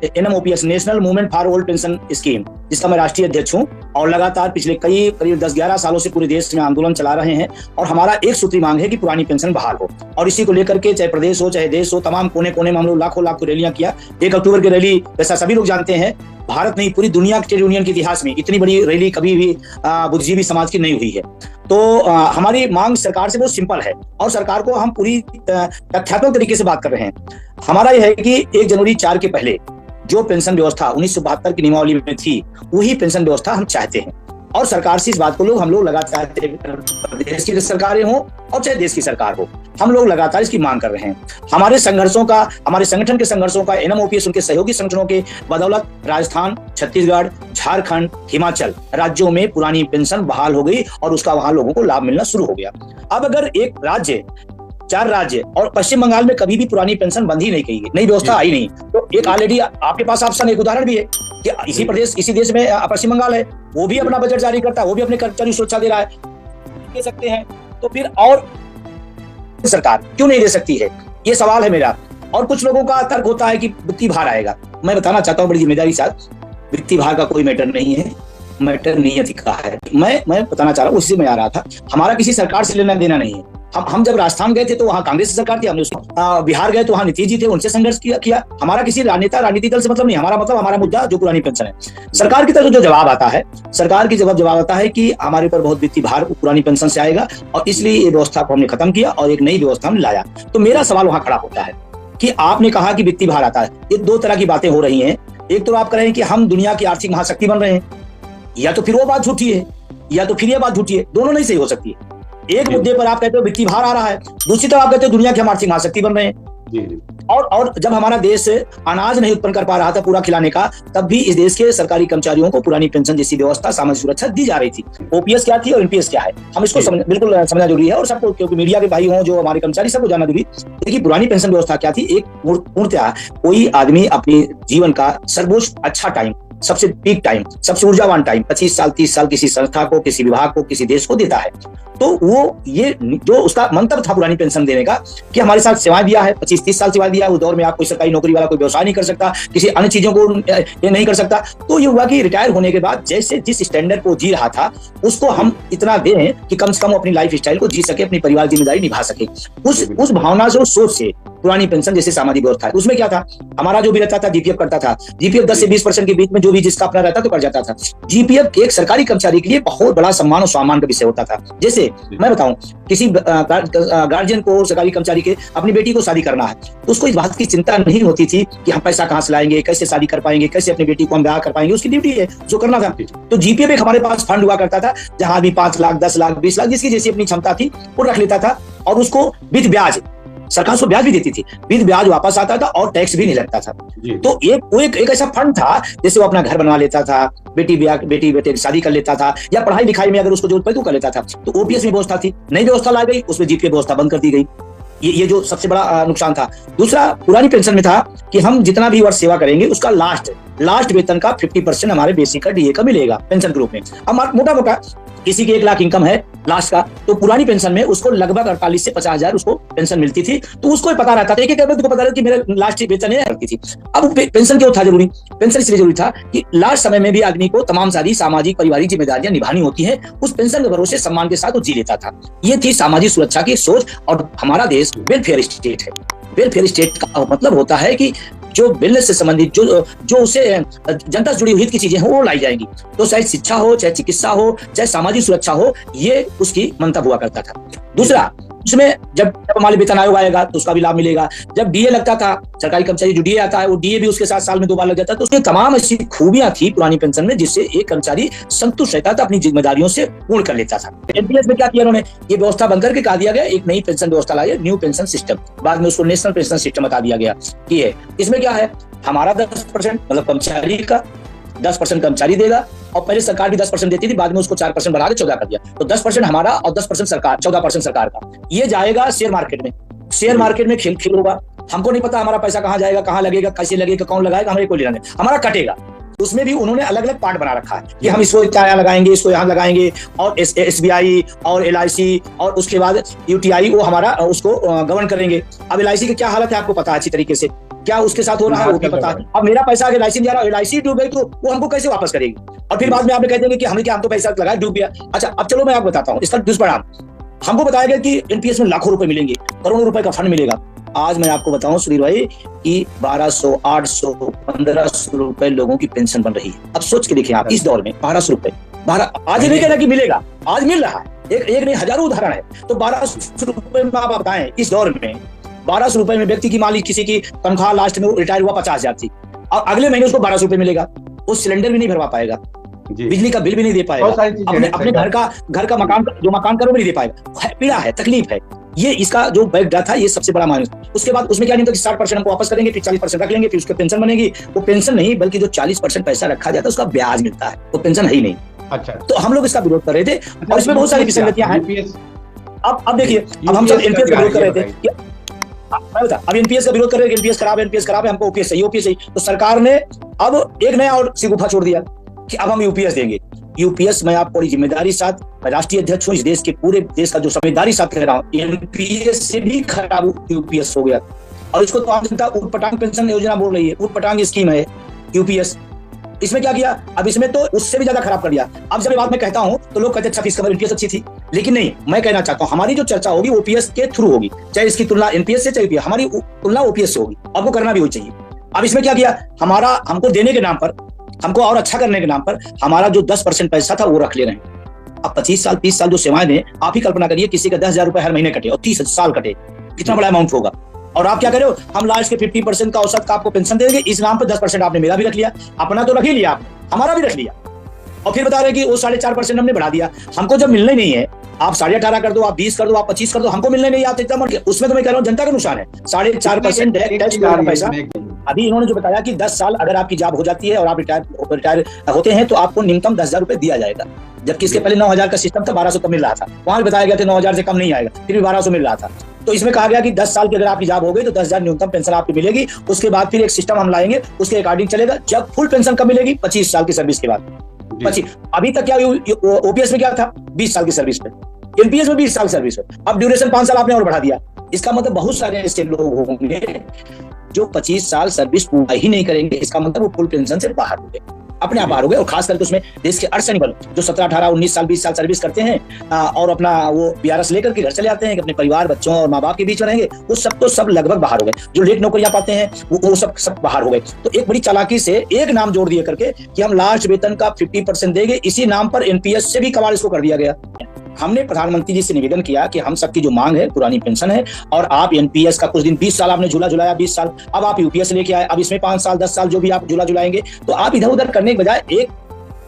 NMOPS national movement for old pension scheme, जिसका मैं राष्ट्रीय अध्यक्ष हूं और लगातार पिछले करीब 10-11 सालों से पूरे देश में आंदोलन चला रहे हैं। और हमारा एक सूत्री मांग है कि पुरानी पेंशन बहाल हो, और इसी को लेकर के चाहे प्रदेश हो चाहे देश हो, तमाम कोने कोने में हम लोग लाखों रैलियां किया। 1 अक्टूबर की रैली, जैसा सभी लोग जानते हैं, भारत नहीं पूरी दुनिया के ट्रेड यूनियन के इतिहास में इतनी बड़ी रैली कभी भी बुद्धिजीवी समाज की नहीं हुई है। तो हमारी मांग सरकार से बहुत सिंपल है और सरकार को हम पूरी तथ्यात्मक तरीके से बात कर रहे हैं। हमारा यह है कि 1 जनवरी 4 के पहले जो पेंशन व्यवस्था 1972 की नियमावली में थी, वही पेंशन व्यवस्था हम चाहते हैं। और सरकार से इस बात को हम लोग लगातार, प्रदेश की सरकारें हो और चाहे देश की सरकार हो, हम लोग लगातार इसकी मांग कर रहे हैं। हमारे संघर्षों का, हमारे संगठन के संघर्षों का, NMOPS उनके सहयोगी संगठनों के बदौलत राजस्थान, छत्तीसगढ़, झारखंड, हिमाचल राज्यों में पुरानी पेंशन बहाल हो गई और उसका वहां लोगों को लाभ मिलना शुरू हो गया। अब अगर एक राज्य, 4 राज्य और पश्चिम बंगाल में कभी भी पुरानी पेंशन बंद ही नहीं की, नई व्यवस्था आई नहीं, तो एक ऑलरेडी आपके पास ऑप्शन, एक उदाहरण भी है कि इसी देश में पश्चिम बंगाल है, वो भी अपना बजट जारी करता है, वो भी अपने कर्मचारी सुरक्षा दे रहा है, दे सकते हैं। तो फिर और सरकार क्यों नहीं दे सकती है, ये सवाल है मेरा। और कुछ लोगों का तर्क होता है कि वित्तीय भार आएगा। मैं बताना चाहता हूँ बड़ी जिम्मेदारी के साथ, वित्तीय भार का कोई मैटर नहीं है, मैटर नियति का है। मैं बताना चाह रहा हूँ, उसी में आ रहा था, हमारा किसी सरकार से लेना देना नहीं है। हम जब राजस्थान गए थे तो वहाँ कांग्रेस की सरकार थी, हमने उसको, बिहार गए तो वहाँ नीतीश जी थे, उनसे संघर्ष किया। हमारा किसी राजनीतिक दल से मतलब नहीं, हमारा मतलब हमारा मुद्दा जो पुरानी पेंशन है। सरकार की तरफ जो जवाब आता है, सरकार की जवाब आता है कि हमारे ऊपर बहुत वित्तीय भार पुरानी पेंशन से आएगा और इसलिए ये व्यवस्था को हमने खत्म किया और एक नई व्यवस्था हमने लाया। तो मेरा सवाल वहाँ खड़ा होता है कि आपने कहा कि वित्तीय भार आता है, ये 2 तरह की बातें हो रही हैं। एक तो आप कह रहे हैं कि हम दुनिया की आर्थिक महाशक्ति बन रहे हैं, या तो फिर वो बात झूठी है, या तो फिर ये बात झूठी है, दोनों नहीं सही हो सकती है। एक मुद्दे पर आप कहते हो वित्तीय भार आ रहा है, दूसरी तरफ आप कहते हो दुनिया की हम आर्थिक महाशक्ति बन रहे हैं। और जब हमारा देश अनाज नहीं उत्पन्न कर पा रहा था पूरा खिलाने का, तब भी इस देश के सरकारी कर्मचारियों को पुरानी पेंशन जैसी व्यवस्था, सामाजिक सुरक्षा दी जा रही थी। OPS क्या थी और NPS क्या है, हम इसको बिल्कुल समझना जरूरी है। और सबको, क्योंकि मीडिया के भाई हों, जो हमारे कर्मचारी, सबको जानना जरूरी। देखिए पुरानी पेंशन व्यवस्था क्या थी, एक पूर्णतः कोई आदमी अपने जीवन का सर्वोच्च अच्छा टाइम, सबसे पीक टाइम, सबसे ऊर्जावान टाइम 25 साल 30 साल किसी संस्था को, किसी विभाग को, किसी देश को देता है। तो वो ये जो उसका मंतव्य था पुरानी पेंशन देने का, कि हमारे साथ सेवाएं दिया है, 25-30 साल सेवा दिया है। उस दौर में आप कोई सरकारी नौकरी वाला कोई व्यवसाय नहीं कर सकता, किसी अन्य चीजों को ये नहीं कर सकता। तो ये हुआ कि रिटायर होने के बाद जैसे जिस स्टैंडर्ड को जी रहा था, उसको हम इतना दें कि कम से कम अपनी लाइफ स्टाइल को जी सके, अपनी परिवार की जिम्मेदारी निभा सके। उस भावना से, उस सोच से पुरानी पेंशन जैसे सामाजिक व्यवस्था है, उसमें क्या था, हमारा जो भी रहता था GPF करता था। GPF 10 से 20% के बीच में जो भी जिसका अपना रहता तो कर जाता था। GPF एक सरकारी कर्मचारी के लिए बहुत बड़ा सम्मान और सम्मान का विषय होता था। जैसे मैं बताऊं, किसी गार्जियन को, सरकारी कर्मचारी के, अपनी बेटी को शादी करना है, तो उसको इस बात की चिंता नहीं होती थी कि हम पैसा कहाँ से लाएंगे, कैसे शादी कर पाएंगे, कैसे अपनी बेटी को हम ब्याह कर पाएंगे, उसकी ड्यूटी है जो करना था। तो GPF एक हमारे पास फंड हुआ करता था, जहां भी 5 लाख 10 लाख 20 लाख जिसकी जैसी अपनी क्षमता थी वो रख लेता था, और उसको विद ब्याज, सरकार उसको ब्याज भी देती थी, विद ब्याज वापस आता था और टैक्स भी नहीं लगता था। तो एक ऐसा फंड था, जैसे वो अपना घर बनवा लेता था, बेटी बेटे शादी कर लेता था, या पढ़ाई लिखाई में अगर उसको जरूरत पड़ी तो कर लेता था। तो OPS में व्यवस्था थी, नई व्यवस्था लाई गई, उसमें GPF व्यवस्था बंद कर दी गई। ये जो सबसे बड़ा नुकसान था। दूसरा, पुरानी पेंशन में था कि हम जितना भी वर्ष सेवा करेंगे उसका लास्ट वेतन का 50% हमारे बेसिक का DA का मिलेगा पेंशन ग्रुप में। अब मोटा किसी की 1 लाख इनकम है लास्ट का, तो पुरानी पेंशन में उसको लगभग 48 से 50 हजार उसको पेंशन मिलती थी। तो उसको पता रहता था, एक को पता रहता कि मेरा लास्ट वेतन है करती थी। अब पेंशन क्यों था जरूरी, पेंशन इसलिए जरूरी था कि लास्ट समय में भी आदमी को तमाम सारी सामाजिक पारिवारिक जिम्मेदारियां निभानी होती है, उस पेंशन के भरोसे सम्मान के साथ वो जी लेता था। ये थी सामाजिक सुरक्षा की सोच। और हमारा देश वेलफेयर स्टेट है। वेलफेयर स्टेट का मतलब होता है कि जो बिजनेस से संबंधित जो उसे जनता से जुड़ी हुई हित की चीजें हो वो लाई जाएंगी। तो चाहे शिक्षा हो, चाहे चिकित्सा हो, चाहे सामाजिक सुरक्षा हो, ये उसकी मंतव्य हुआ करता था। दूसरा, उसमें जब हमारे वेतन आयोग आएगा तो उसका भी लाभ मिलेगा। जब DA लगता था, सरकारी कर्मचारी जो DA आता है, वो DA भी उसके साथ साल में 2 बार लग जाता है। तो उसमें तमाम ऐसी खूबियां थी पुरानी पेंशन में, जिससे एक कर्मचारी संतुष्ट रहता था, अपनी जिम्मेदारियों से पूर्ण कर लेता था। NPS में क्या किया उन्होंने, ये व्यवस्था बंद करके कहा दिया गया, एक नई पेंशन व्यवस्था लाई, न्यू पेंशन सिस्टम, बाद में उसको नेशनल पेंशन सिस्टम बता दिया गया कि है। इसमें क्या है, हमारा 10% मतलब कर्मचारी का 10% कर्मचारी देगा, और पहले सरकार भी 10% देती थी, बाद में उसको 4% बढ़ा के 14 कर दिया। तो 10% हमारा और 10% सरकार, 14% सरकार का। ये जाएगा शेयर मार्केट में, शेयर मार्केट में खेल होगा। हमको नहीं पता हमारा पैसा कहाँ जाएगा, कहाँ लगेगा, कैसे लगेगा, कौन लगाएगा, हमें कोई लेना नहीं, हमारा कटेगा। उसमें भी उन्होंने अलग अलग पार्ट बना रखा है कि हम इसको यहाँ लगाएंगे, इसको यहाँ लगाएंगे, और SBI और LIC और उसके बाद UTI वो हमारा उसको गवर्न करेंगे। अब LIC की क्या हालत है आपको पता है अच्छी तरीके से। क्या उसके साथ हो रहा है वो भी पता है। अब मेरा पैसा अगर LIC में जा रहा है, LIC डूब गई तो वो हमको कैसे वापस करेगी? और फिर बाद में आपने कह देंगे कि हमने क्या, हम तो पैसा लगाया डूब गया। अच्छा, अब चलो मैं आपको बताता हूँ इसका दुष्परिणाम। हमको बताया गया कि एनपीएस में लाखों रुपए मिलेंगे, करोड़ों रुपए का फंड मिलेगा। आज मैं आपको बताऊं सुधीर भाई कि 1200, 800, 1500 रुपए लोगों की पेंशन बन रही है। अब सोच के देखिए आप, इस दौर में 1200 रुपए, आज ही नहीं कहना कि मिलेगा, आज मिल रहा है, एक नहीं हजारों उदाहरण है। तो 1200 रुपए में आप बताएं, इस दौर में 1200 रुपए में व्यक्ति की मान ली किसी की तनख्वाह लास्ट में रिटायर हुआ 50,000 थी, और अगले महीने उसको 1200 रुपए मिलेगा। वो सिलेंडर भी नहीं भरवा पाएगा, बिजली का बिल भी नहीं दे पाएगा, अपने घर का मकान करो भी नहीं दे पाएगा। पीड़ा है, तकलीफ है। ये इसका जो बैकड्रॉप था, ये सबसे बड़ा माइनस। उसके बाद उसमें क्या नहीं था कि 60% हमको वापस करेंगे, फिर 40% रख लेंगे, फिर उसकी पेंशन बनेगी। वो पेंशन नहीं, बल्कि जो 40% पैसा रखा जाता है उसका ब्याज मिलता है, वो पेंशन है ही नहीं। अच्छा, तो हम लोग इसका विरोध कर रहे थे, और इसमें बहुत सारी विसंगतियां हैं। अब देखिए, अब हम सब एनपीएस का विरोध कर रहे थे, अब एनपीएस का विरोध कर रहे हैं, एनपीएस खराब है, हमको ओपीएस चाहिए। तो सरकार ने अब एक नया और सिगुफा छोड़ दिया कि अब हम यूपीएस देंगे। यूपीएस, मैं आपको बड़ी जिम्मेदारी साथ, मैं राष्ट्रीय अध्यक्ष हूं, इस देश के पूरे देश का जो जिम्मेदारी साथ कह रहा हूं, एनपीएस से भी खराब यूपीएस हो गया। और इसको तो आम जनता ऊटपटांग पेंशन योजना बोल रही है, ऊटपटांग स्कीम है यूपीएस। इसमें क्या किया, अब इसमें तो उससे भी ज्यादा खराब कर दिया। अब जब ये बात मैं कहता हूं तो लोग कहते हैं अच्छा फीस कवर एनपीएस अच्छी थी, लेकिन नहीं, मैं कहना चाहता हूं हमारी जो चर्चा होगी ओपीएस के थ्रू होगी, चाहे इसकी तुलना एनपीएस से, चाहे यूपीएस, हमारी तुलना ओपीएस से होगी। आपको करना भी हो चाहिए। अब इसमें क्या किया, हमको देने के नाम पर, हमको और अच्छा करने के नाम पर हमारा जो 10% पैसा था वो रख ले रहे हैं। अब 25 साल 30 साल जो सेवाएं दें, आप ही कल्पना करिए, किसी का 10,000 रुपए हर महीने कटे और 30 साल कटे, कितना बड़ा अमाउंट होगा। और आप क्या करे हो, हम लास्ट के 50% का औसत का आपको पेंशन देंगे, इस नाम पर 10% आपने मेरा भी रख लिया, अपना तो रख ही लिया आपने, हमारा भी रख लिया, और फिर बता रहे कि वो 4.5% हमने बढ़ा दिया। हमको जब मिलने नहीं है, आप 18.5 कर दो, आप 20 कर दो, आप 25 कर दो, हमको मिलने नहीं आते उसमें तो मैं कह रहा हूँ जनता का नुकसान है। 4.5% टैक्स का पैसा। अभी इन्होंने जो बताया कि 10 साल अगर आपकी जॉब हो जाती है और आप रिटायर होते हैं तो आपको न्यूनतम 10,000 रुपए दिया जाएगा, जबकि इसके पहले 9,000 का सिस्टम था, 1,200 कम मिल रहा था। वहां भी बताया गया था 9,000 से कम नहीं आएगा, फिर भी 1,200 मिल रहा था। तो इसमें कहा गया कि 10 साल की अगर आपकी जॉब हो गई तो 10,000 न्यूनतम पेंशन आपको मिलेगी। उसके बाद फिर एक सिस्टम हम लाएंगे, उसके अकॉर्डिंग चलेगा। जब फुल पेंशन कब मिलेगी, 25 साल की सर्विस के बाद। 25 अभी तक क्या ओपीएस में क्या था, 20 साल की सर्विस पे, एनपीएस में 20 साल सर्विस है। अब ड्यूरेशन 5 साल आपने और बढ़ा दिया। इसका मतलब बहुत सारे ऐसे लोग होंगे जो 25 साल सर्विस पूरा ही नहीं करेंगे। इसका मतलब वो फुल पेंशन से बाहर हो गए, अपने आप बाहर हो गए। और खास करके उसमें देश के अर्धसैनिक जो 17, 18, 19 साल 20 साल सर्विस करते हैं और अपना वो बीआरएस लेकर के घर चले आते हैं कि अपने परिवार, बच्चों और माँ बाप के बीच में रहेंगे, वो सब तो सब लगभग बाहर हो गए। जो लेट नौकरियां पाते हैं वो सब बाहर हो गए। तो एक बड़ी चालाकी से एक नाम जोड़ दिए करके कि हम लास्ट वेतन का 50% देंगे, इसी नाम पर एनपीएस से भी कमाल इसको कर दिया गया। हमने प्रधानमंत्री जी से निवेदन किया कि हम सबकी जो मांग है पुरानी पेंशन है, और आप एनपीएस का कुछ दिन 20 साल आपने झूला झुलाया, 20 साल, अब आप यूपीएस लेके आए, अब इसमें 5 साल 10 साल जो भी आप झूला झुलाएंगे, तो आप इधर उधर करने के बजाय एक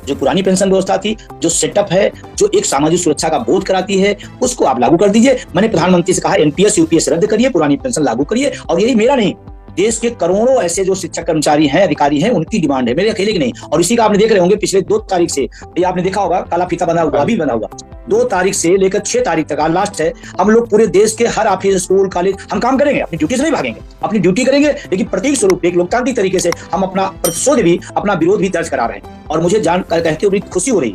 जो पुरानी पेंशन व्यवस्था थी, जो सेटअप है, जो एक सामाजिक सुरक्षा का बोध कराती है, उसको आप लागू कर दीजिए। मैंने प्रधानमंत्री से कहा एनपीएस यूपीएस रद्द करिए, पुरानी पेंशन लागू करिए। और यही मेरा नहीं, देश के करोड़ों ऐसे जो शिक्षक कर्मचारी हैं, अधिकारी हैं, उनकी डिमांड है, मेरे अकेले की नहीं। और इसी का आपने देख रहे होंगे पिछले 2 तारीख से, ये आपने देखा होगा काला फीता बना हुआ, अभी बना हुआ, 2 तारीख से लेकर 6 तारीख तक लास्ट है। हम लोग पूरे देश के हर ऑफिस, स्कूल, कॉलेज हम काम करेंगे, अपनी ड्यूटी से नहीं भागेंगे, अपनी ड्यूटी करेंगे, लेकिन प्रतीक स्वरूप एक लोकतांत्रिक तरीके से हम अपना प्रतिशोध भी, अपना विरोध भी दर्ज करा रहे हैं। और मुझे जानकर कहते हुए खुशी हो रही,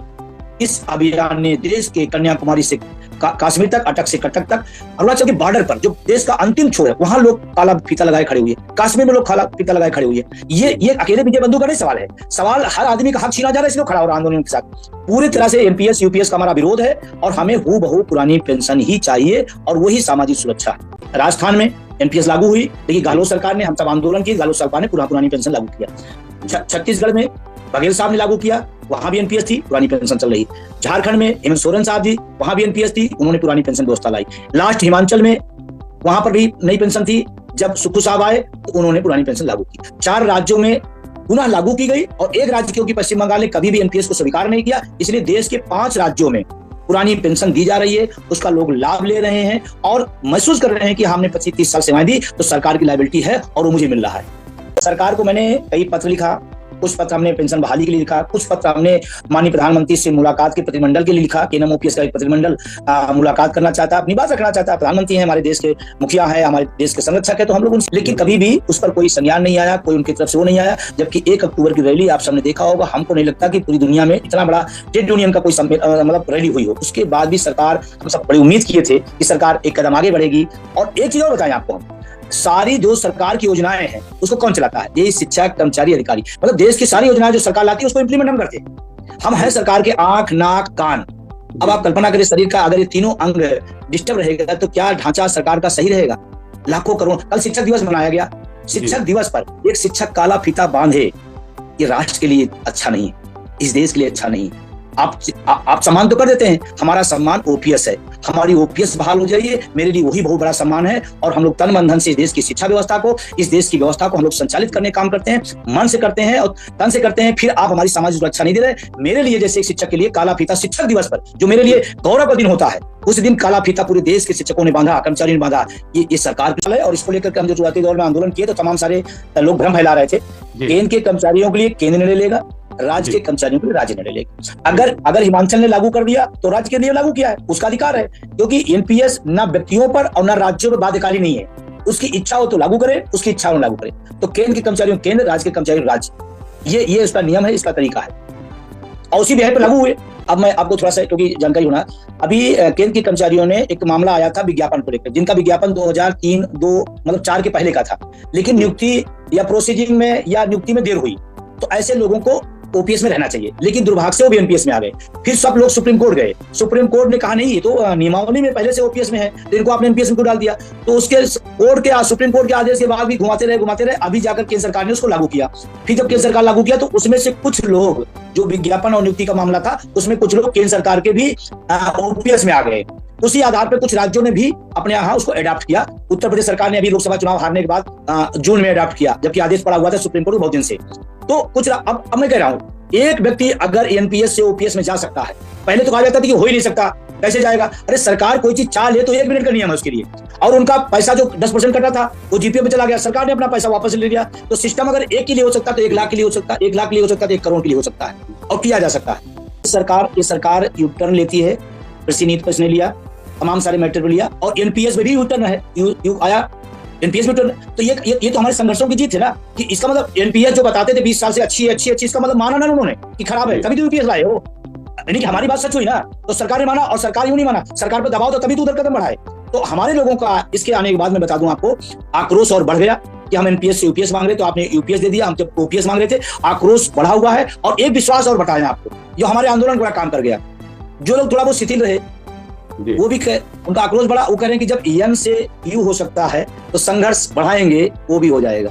इस अभियान ने देश के कन्याकुमारी से कश्मीर तक, अटक से कटक तक, अरुणाचल के बॉर्डर पर जो देश का अंतिम छोर है, वहां लोग काला फीता लगाए खड़े हुए, कश्मीर में लोग काला फीता लगाए खड़े हुए। ये अकेले विजय बंधु का नहीं सवाल है, सवाल हर आदमी का हक छीना जा रहा है, इसलिए खड़ा हो रहा है आंदोलन के साथ। पूरी तरह से एनपीएस यूपीएस का हमारा विरोध है, और हमें हूबहू पुरानी पेंशन ही चाहिए, और वही सामाजिक सुरक्षा है। राजस्थान में एनपीएस लागू हुई, लेकिन गहलोत सरकार ने, हम सब आंदोलन की, गहलोत सरकार ने पुरानी पेंशन लागू किया। छत्तीसगढ़ में बघेल साहब ने लागू किया, वहां भी एनपीएस थी, पुरानी पेंशन चल रही। झारखंड में हेमंत सोरेन साहब जी, वहां भी एनपीएस थी, उन्होंने पुरानी पेंशन व्यवस्था लाई। लास्ट हिमाचल में, वहां पर भी नई पेंशन थी, जब सुक्खू साहब आए तो उन्होंने पुरानी पेंशन लागू की। 4 राज्यों में पुनः लागू की गई, और एक राज्य क्योंकि पश्चिम बंगाल ने कभी भी एनपीएस को स्वीकार नहीं किया, इसलिए देश के 5 राज्यों में पुरानी पेंशन दी जा रही है। उसका लोग लाभ ले रहे हैं और महसूस कर रहे हैं कि हमने 25-30 साल सेवाएं दी तो सरकार की लायबिलिटी है और वो मुझे मिल रहा है। सरकार को मैंने कई पत्र लिखा, कुछ पत्र हमने पेंशन बहाली के लिए लिखा, कुछ पत्र हमने माननीय प्रधानमंत्री से मुलाकात के प्रतिनिधिमंडल के लिए लिखा कि ओपीएस का एक प्रतिनिधिमंडल मुलाकात करना चाहता है, अपनी बात रखना चाहता है। प्रधानमंत्री है, हमारे देश के मुखिया है, हमारे देश के संरक्षक है, तो हम लोग उनसे, लेकिन कभी भी उस पर कोई संज्ञान नहीं आया, कोई उनकी तरफ से वो नहीं आया। जबकि 1 अक्टूबर की रैली आप सबने देखा होगा, हमको नहीं लगता कि पूरी दुनिया में इतना बड़ा ट्रेड यूनियन का कोई मतलब रैली हुई हो। उसके बाद भी सरकार, हम सब बड़ी उम्मीद किए थे कि सरकार एक कदम आगे बढ़ेगी। और एक चीज और बताएं आपको, सारी जो सरकार की योजनाएं हैं उसको कौन चलाता है? यही शिक्षा, कर्मचारी, अधिकारी। मतलब देश की सारी योजनाएं जो सरकार लाती है उसको इंप्लीमेंट हम करते हैं। हम हैं सरकार के आंख, नाक, कान। अब आप कल्पना करें, शरीर का अगर ये तीनों अंग डिस्टर्ब रहेगा तो क्या ढांचा सरकार का सही रहेगा? लाखों करोड़। कल शिक्षक दिवस मनाया गया। शिक्षक दिवस पर एक शिक्षक काला फीता बांधे, ये राष्ट्र के लिए अच्छा नहीं, इस देश के लिए अच्छा नहीं। आप सम्मान तो कर देते हैं, हमारा सम्मान ओपीएस है, हमारी ओपीएस बहाल हो जाइए, मेरे लिए वही बहुत बड़ा सम्मान है। और हम लोग तन मन धन से इस देश की शिक्षा व्यवस्था को, इस देश की व्यवस्था को हम लोग संचालित करने काम करते हैं, मन से करते हैं और तन से करते हैं। फिर आप हमारी सामाजिक सुरक्षा नहीं दे रहे। मेरे लिए जैसे एक शिक्षक के लिए काला फीता शिक्षक दिवस पर, जो मेरे लिए गौरव का दिन होता है, उस दिन काला फीता पूरे देश के शिक्षकों ने बांधा, कर्मचारियों ने बांधा। ये सरकार की है। और इसको लेकर हम जो शुरुआती दौर में आंदोलन किए तो तमाम सारे लोग भ्रम फैला रहे थे। केंद्र के कर्मचारियों के लिए केंद्र निर्णय लेगा, राज्य के कर्मचारियों के लिए राज्य निर्णय लेगा। अगर हिमाचल ने लागू कर दिया तो राज्य के लिए लागू किया है, उसका अधिकार है। क्योंकि एनपीएस ना व्यक्तियों पर और ना राज्यों पर बाध्यकारी नहीं है। उसकी इच्छा हो तो लागू करे, उसकी इच्छा हो लागू करे। तो केंद्र के कर्मचारियों केंद्र, राज्य के कर्मचारियों राज्य, ये उसका नियम है, इसका तरीका है और उसी बिहार पर लागू हुए। अब मैं आपको थोड़ा सा क्योंकि जानकारी होना, अभी केंद्र के कर्मचारियों ने एक मामला आया था विज्ञापन को लेकर, जिनका विज्ञापन 2003-2 मतलब 4 के पहले का था, लेकिन नियुक्ति या प्रोसीजिंग में या नियुक्ति में देर हुई। तो ऐसे लोगों को ओपीएस में रहना चाहिए, लेकिन दुर्भाग्य से वो भी एनपीएस में आ गए। फिर सब लोग सुप्रीम कोर्ट गए। सुप्रीम कोर्ट ने कहा नहीं, ये तो नियमावली में पहले से ओपीएस में है, तो इनको आपने एनपीएस में क्यों डाल दिया? तो उसके सुप्रीम कोर्ट के आदेश के बाद भी घुमाते रहे। अभी जाकर केंद्र सरकार ने उसको लागू किया। फिर जब केंद्र सरकार लागू किया तो उसमें से कुछ लोग, जो विज्ञापन और नियुक्ति का मामला था, उसमें कुछ लोग केंद्र सरकार के भी ओपीएस में आ गए। उसी आधार पर कुछ राज्यों ने भी अपने यहाँ उसको अडॉप्ट किया। उत्तर प्रदेश सरकार ने अभी लोकसभा चुनाव हारने के बाद जून में अडॉप्ट किया, जबकि आदेश पड़ा हुआ था सुप्रीम कोर्ट बहुत दिन से। तो कुछ अब मैं कह रहा हूँ, एक व्यक्ति अगर एनपीएस से ओपीएस में जा सकता है, पहले तो कहा जाता था कि हो ही नहीं सकता, कैसे जाएगा? अरे सरकार कोई चीज चाह ले तो 1 मिनट का नियम है उसके लिए। और उनका पैसा जो 10% कटा था वो जीपीएफ में चला गया, सरकार ने अपना पैसा वापस ले लिया। तो सिस्टम अगर 1 के लिए हो सकता है तो 1 लाख के लिए हो सकता है, 1 लाख के लिए हो सकता है तो 1 करोड़ के लिए हो सकता है, और किया जा सकता है। ये सरकार यू टर्न लेती है, कृषि नीति पर इसने लिया, तमाम सारे मैटर पर लिया, और एनपीएस में भी यू टर्न है, आया एनपीएस में। तो ये तो हमारे संघर्षों की जीत है ना, कि इसका मतलब एनपीएस जो बताते थे 20 साल से अच्छी, इसका मतलब माना ना उन्होंने कि खराब है, तभी तो यूपीएस लाए हो। यानी कि हमारी बात सच हुई ना, तो सरकार ने माना, और सरकार यूं नहीं माना, सरकार पर दबाव तो तभी तो उधर कदम बढ़ाए। तो हमारे लोगों का इसके आने के बाद मैं बता दूं आपको, आक्रोश और बढ़ गया कि हम एनपीएस से यूपीएस मांग रहे, तो आपने यूपीएस दे दिया, हम जब ओपीएस मांग रहे थे। आक्रोश बढ़ा हुआ है और एक विश्वास और बताया आपको, जो हमारे आंदोलन को बड़ा काम कर गया। जो लोग थोड़ा बहुत शिथिल रहे वो भी उनका आक्रोश बढ़ा, वो कह रहे हैं कि जब एन से यू हो सकता है तो संघर्ष बढ़ाएंगे, वो भी हो जाएगा।